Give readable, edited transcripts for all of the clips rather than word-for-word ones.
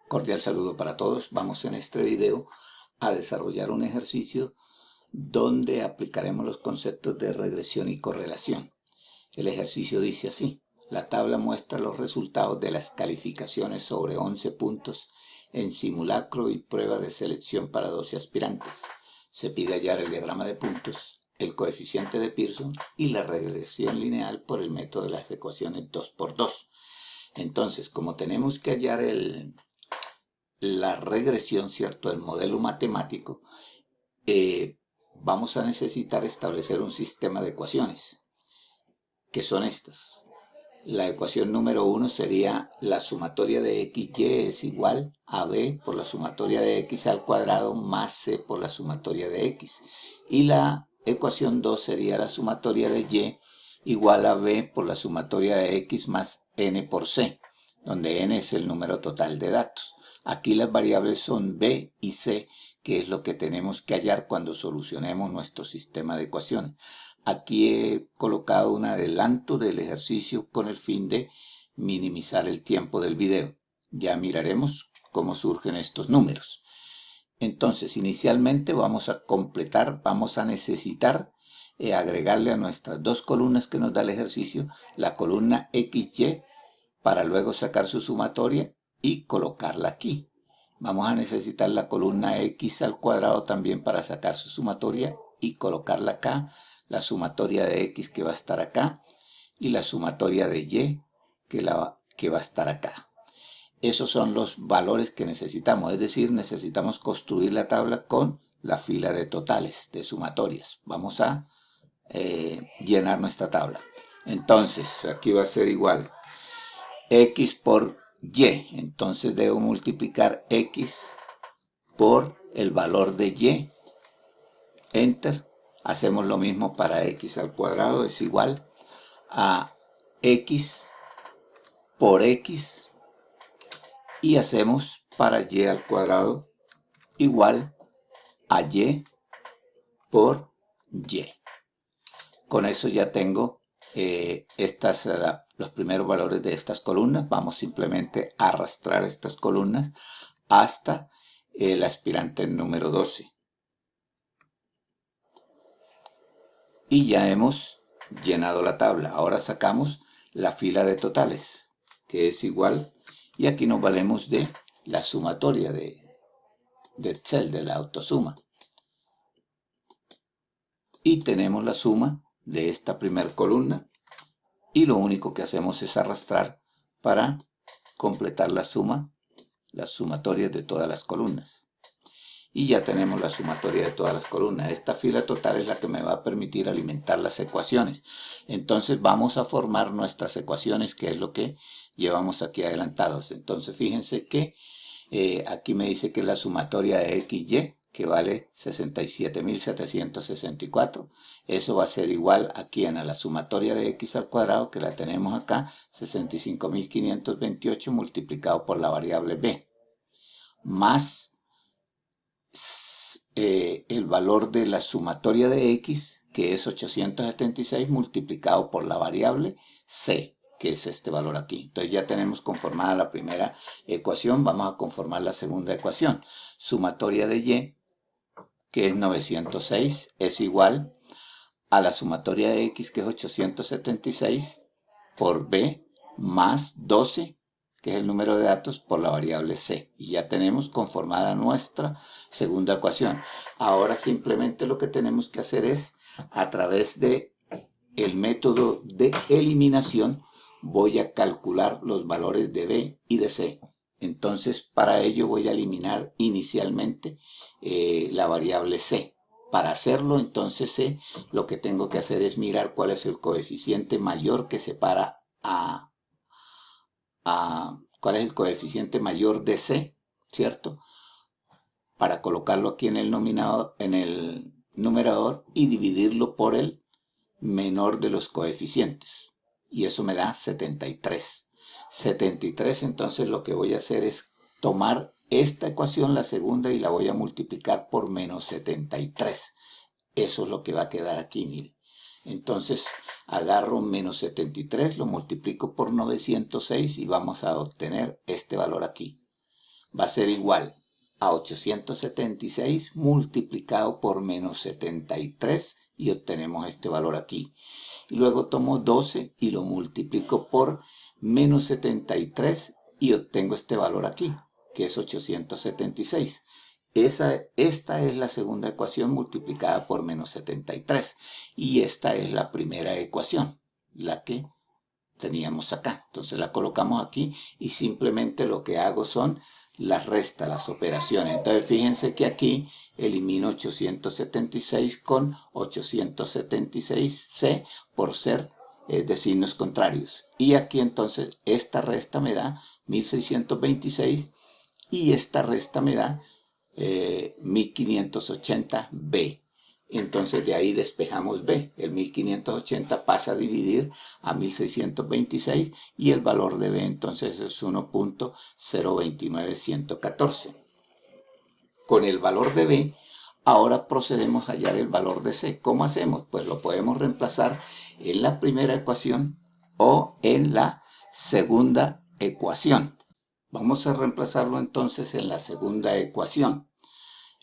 Cordial saludo para todos. Vamos en este video a desarrollar un ejercicio donde aplicaremos los conceptos de regresión y correlación. El ejercicio dice así: la tabla muestra los resultados de las calificaciones sobre 11 puntos en simulacro y prueba de selección para 12 aspirantes. Se pide hallar el diagrama de puntos, el coeficiente de Pearson y la regresión lineal por el método de las ecuaciones 2×2. Entonces, como tenemos que hallar la regresión, ¿cierto?, el modelo matemático, vamos a necesitar establecer un sistema de ecuaciones, que son estas. La ecuación número 1 sería la sumatoria de x, y es igual a b por la sumatoria de x al cuadrado más c por la sumatoria de x. Y la ecuación 2 sería la sumatoria de y igual a b por la sumatoria de x más n por c, donde n es el número total de datos. Aquí las variables son b y c, que es lo que tenemos que hallar cuando solucionemos nuestro sistema de ecuaciones. Aquí he colocado un adelanto del ejercicio con el fin de minimizar el tiempo del video. Ya miraremos cómo surgen estos números. Entonces, inicialmente vamos a necesitar agregarle a nuestras dos columnas que nos da el ejercicio la columna XY para luego sacar su sumatoria y colocarla aquí. Vamos a necesitar la columna x al cuadrado también para sacar su sumatoria y colocarla acá, la sumatoria de x que va a estar acá y la sumatoria de y que va a estar acá. Esos son los valores que necesitamos, es decir, necesitamos construir la tabla con la fila de totales, de sumatorias. Vamos a llenar nuestra tabla. Entonces, aquí va a ser igual x por y, entonces debo multiplicar x por el valor de y, enter. Hacemos lo mismo para x al cuadrado, es igual a x por x, y hacemos para y al cuadrado igual a y por y. Con eso ya tengo los primeros valores de estas columnas. Vamos simplemente a arrastrar estas columnas hasta el aspirante número 12. Y ya hemos llenado la tabla. Ahora sacamos la fila de totales, que es igual, y aquí nos valemos de la sumatoria de Excel, de la autosuma. Y tenemos la suma de esta primera columna, y lo único que hacemos es arrastrar para completar la suma, las sumatorias de todas las columnas. Y ya tenemos la sumatoria de todas las columnas. Esta fila total es la que me va a permitir alimentar las ecuaciones. Entonces vamos a formar nuestras ecuaciones, que es lo que llevamos aquí adelantados. Entonces fíjense que aquí me dice que es la sumatoria de XY, que vale 67.764. Eso va a ser igual aquí a la sumatoria de x al cuadrado, que la tenemos acá, 65.528 multiplicado por la variable b, más el valor de la sumatoria de x, que es 876, multiplicado por la variable c, que es este valor aquí. Entonces ya tenemos conformada la primera ecuación. Vamos a conformar la segunda ecuación. Sumatoria de y, que es 906, es igual a la sumatoria de x, que es 876, por b, más 12, que es el número de datos, por la variable c. Y ya tenemos conformada nuestra segunda ecuación. Ahora simplemente lo que tenemos que hacer es, a través de el método de eliminación, voy a calcular los valores de b y de c. Entonces, para ello voy a eliminar inicialmente la variable c. Para hacerlo, entonces, lo que tengo que hacer es mirar cuál es el coeficiente mayor que separa cuál es el coeficiente mayor de c, ¿cierto? Para colocarlo aquí en el numerador y dividirlo por el menor de los coeficientes. Y eso me da 73. 73, entonces lo que voy a hacer es tomar esta ecuación, la segunda, y la voy a multiplicar por menos 73. Eso es lo que va a quedar aquí, mire. Entonces agarro menos 73, lo multiplico por 906 y vamos a obtener este valor aquí. va a ser igual a 876 multiplicado por menos 73 y obtenemos este valor aquí. Y luego tomo 12 y lo multiplico por menos 73 y obtengo este valor aquí, que es 876. Esta es la segunda ecuación multiplicada por menos 73 y esta es la primera ecuación, la que teníamos acá. Entonces la colocamos aquí y simplemente lo que hago son las restas, las operaciones. Entonces fíjense que aquí elimino 876 con 876C por ser de signos contrarios. Y aquí entonces esta resta me da 1626 y esta resta me da 1580B. Entonces de ahí despejamos B. El 1580 pasa a dividir a 1626 y el valor de B entonces es 1.029114. Con el valor de B, ahora procedemos a hallar el valor de C. ¿Cómo hacemos? Pues lo podemos reemplazar en la primera ecuación o en la segunda ecuación. Vamos a reemplazarlo entonces en la segunda ecuación.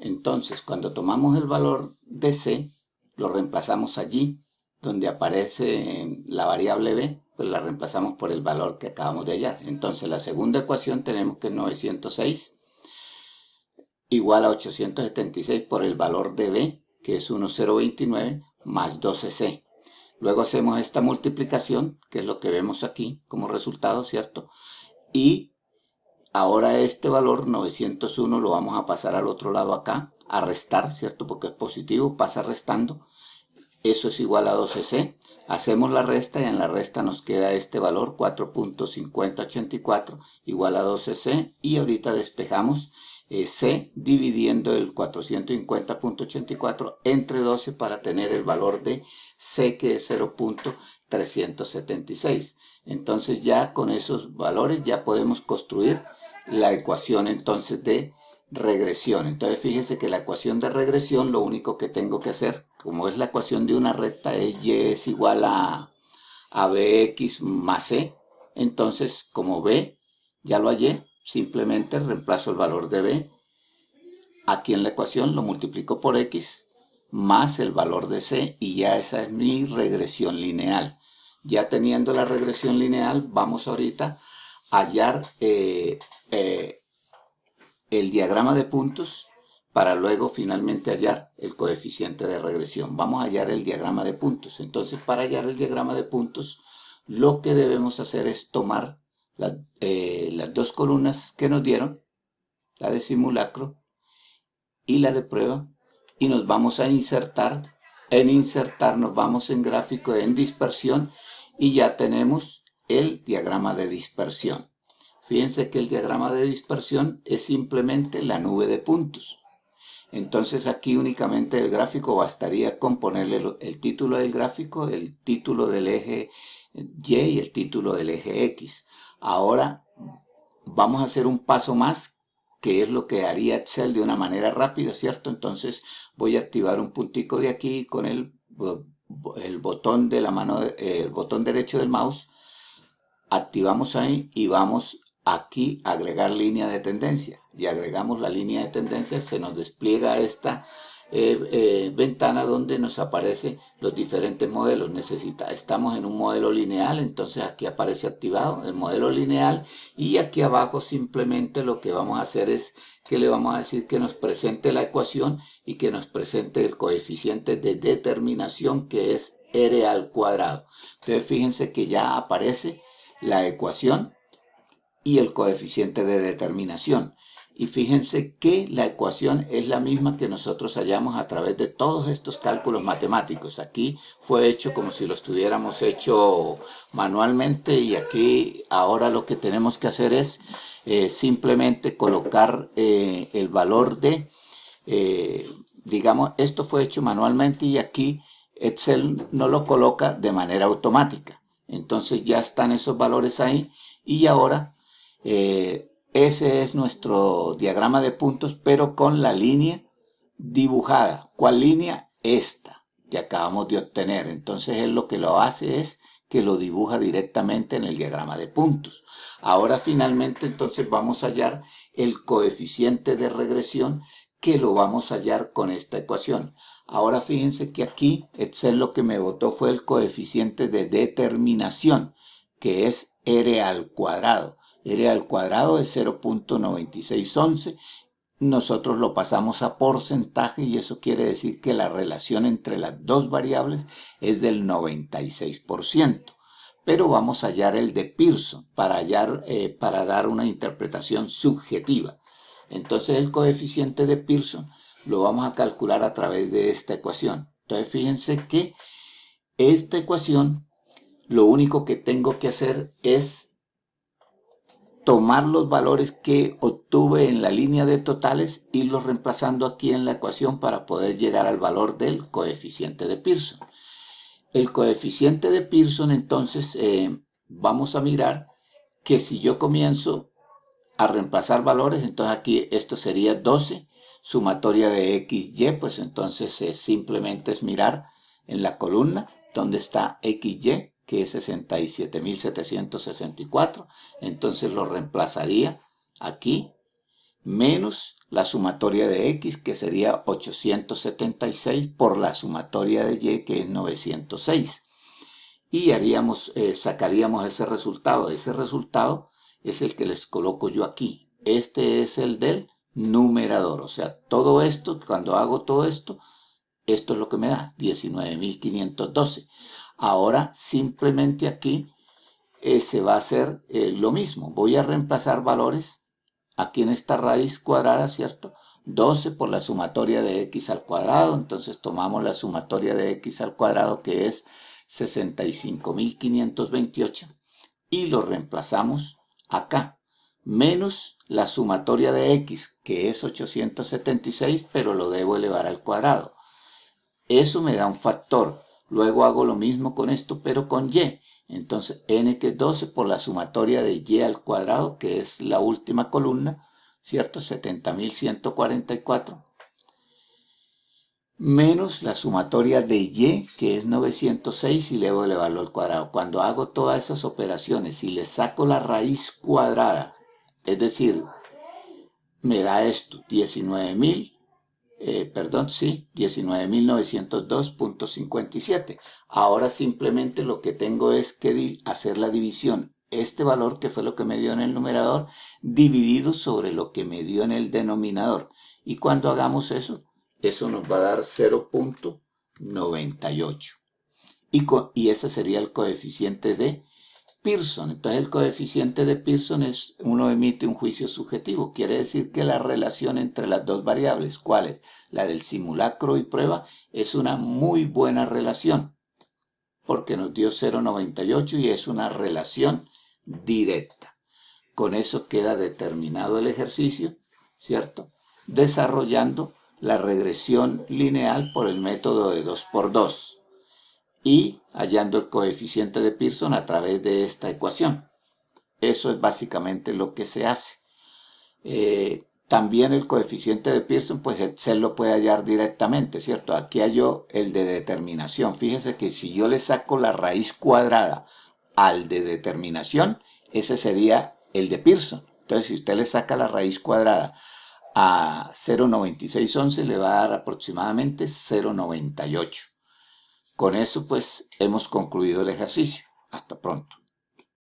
Entonces, cuando tomamos el valor de C, lo reemplazamos allí, donde aparece la variable B, pues la reemplazamos por el valor que acabamos de hallar. Entonces, la segunda ecuación tenemos que 906 igual a 876 por el valor de B, que es 1029, más 12C. Luego hacemos esta multiplicación, que es lo que vemos aquí como resultado, ¿cierto? Y ahora este valor 901 lo vamos a pasar al otro lado acá, a restar, ¿cierto? Porque es positivo, pasa restando. Eso es igual a 12C. Hacemos la resta y en la resta nos queda este valor 4.5084 igual a 12C. Y ahorita despejamos C dividiendo el 450.84 entre 12 para tener el valor de C, que es 0.376. Entonces ya con esos valores ya podemos construir la ecuación entonces de regresión. Entonces fíjese que la ecuación de regresión, lo único que tengo que hacer, como es la ecuación de una recta, es y es igual a bx más c. Entonces, como b ya lo hallé, simplemente reemplazo el valor de b aquí en la ecuación, lo multiplico por x más el valor de c y ya esa es mi regresión lineal. Ya teniendo la regresión lineal, vamos ahorita a hallar el diagrama de puntos para luego finalmente hallar el coeficiente de regresión. Vamos a hallar el diagrama de puntos. Entonces, para hallar el diagrama de puntos, lo que debemos hacer es tomar las dos columnas que nos dieron, la de simulacro y la de prueba, y nos vamos a insertar. En insertar nos vamos en gráfico, en dispersión, y ya tenemos el diagrama de dispersión. Fíjense que el diagrama de dispersión es simplemente la nube de puntos. Entonces aquí únicamente el gráfico bastaría con ponerle el título del gráfico, el título del eje Y y el título del eje X. Ahora vamos a hacer un paso más, que es lo que haría Excel de una manera rápida, ¿cierto? Entonces voy a activar un puntico de aquí con el botón de la mano, el botón derecho del mouse. Activamos ahí y vamos aquí a agregar línea de tendencia. Y agregamos la línea de tendencia, se nos despliega esta ventana donde nos aparecen los diferentes modelos. Estamos en un modelo lineal, entonces aquí aparece activado el modelo lineal y aquí abajo simplemente lo que vamos a hacer es que le vamos a decir que nos presente la ecuación y que nos presente el coeficiente de determinación, que es R al cuadrado. Entonces fíjense que ya aparece la ecuación y el coeficiente de determinación. Y fíjense que la ecuación es la misma que nosotros hallamos a través de todos estos cálculos matemáticos. Aquí fue hecho como si lo estuviéramos hecho manualmente y aquí ahora lo que tenemos que hacer es simplemente colocar el valor de, digamos, esto fue hecho manualmente y aquí Excel no lo coloca de manera automática. Entonces ya están esos valores ahí y ahora ese es nuestro diagrama de puntos, pero con la línea dibujada. ¿Cuál línea? Esta que acabamos de obtener. Entonces él lo que lo hace es que lo dibuja directamente en el diagrama de puntos. Ahora finalmente entonces vamos a hallar el coeficiente de regresión, que lo vamos a hallar con esta ecuación. Ahora fíjense que aquí Excel lo que me botó fue el coeficiente de determinación, que es R al cuadrado. R al cuadrado es 0.9611. Nosotros lo pasamos a porcentaje y eso quiere decir que la relación entre las dos variables es del 96%. Pero vamos a hallar el de Pearson para dar una interpretación subjetiva. Entonces el coeficiente de Pearson lo vamos a calcular a través de esta ecuación. Entonces fíjense que esta ecuación, lo único que tengo que hacer es tomar los valores que obtuve en la línea de totales, irlos reemplazando aquí en la ecuación para poder llegar al valor del coeficiente de Pearson. El coeficiente de Pearson, entonces, vamos a mirar que si yo comienzo a reemplazar valores, entonces aquí esto sería 12, sumatoria de XY, pues entonces simplemente es mirar en la columna donde está XY, que es 67.764, entonces lo reemplazaría aquí, menos la sumatoria de X, que sería 876, por la sumatoria de Y, que es 906. Y sacaríamos ese resultado. Ese resultado es el que les coloco yo aquí. Este es el del numerador. O sea, todo esto, cuando hago todo esto, esto es lo que me da, 19.512. Ahora simplemente aquí se va a hacer lo mismo. Voy a reemplazar valores aquí en esta raíz cuadrada, ¿cierto? 12 por la sumatoria de x al cuadrado. Entonces tomamos la sumatoria de x al cuadrado, que es 65.528, y lo reemplazamos acá. Menos la sumatoria de x, que es 876, pero lo debo elevar al cuadrado. Eso me da un factor. Luego hago lo mismo con esto, pero con y. Entonces, n, que es 12, por la sumatoria de y al cuadrado, que es la última columna, ¿cierto? 70.144. Menos la sumatoria de y, que es 906, y debo elevarlo al cuadrado. Cuando hago todas esas operaciones y le saco la raíz cuadrada, es decir, me da esto, 19.902.57. Ahora simplemente lo que tengo es que hacer la división. Este valor, que fue lo que me dio en el numerador, dividido sobre lo que me dio en el denominador. Y cuando hagamos eso, eso nos va a dar 0.98. Y ese sería el coeficiente de Pearson. Entonces el coeficiente de Pearson uno emite un juicio subjetivo. Quiere decir que la relación entre las dos variables, ¿cuáles? La del simulacro y prueba, es una muy buena relación, porque nos dio 0.98 y es una relación directa. Con eso queda determinado el ejercicio, ¿cierto? Desarrollando la regresión lineal por el método de 2×2. Y hallando el coeficiente de Pearson a través de esta ecuación. Eso es básicamente lo que se hace. También el coeficiente de Pearson, pues Excel lo puede hallar directamente, ¿cierto? Aquí hallo el de determinación. Fíjese que si yo le saco la raíz cuadrada al de determinación, ese sería el de Pearson. Entonces, si usted le saca la raíz cuadrada a 0.9611, le va a dar aproximadamente 0.98. Con eso, pues, hemos concluido el ejercicio. Hasta pronto.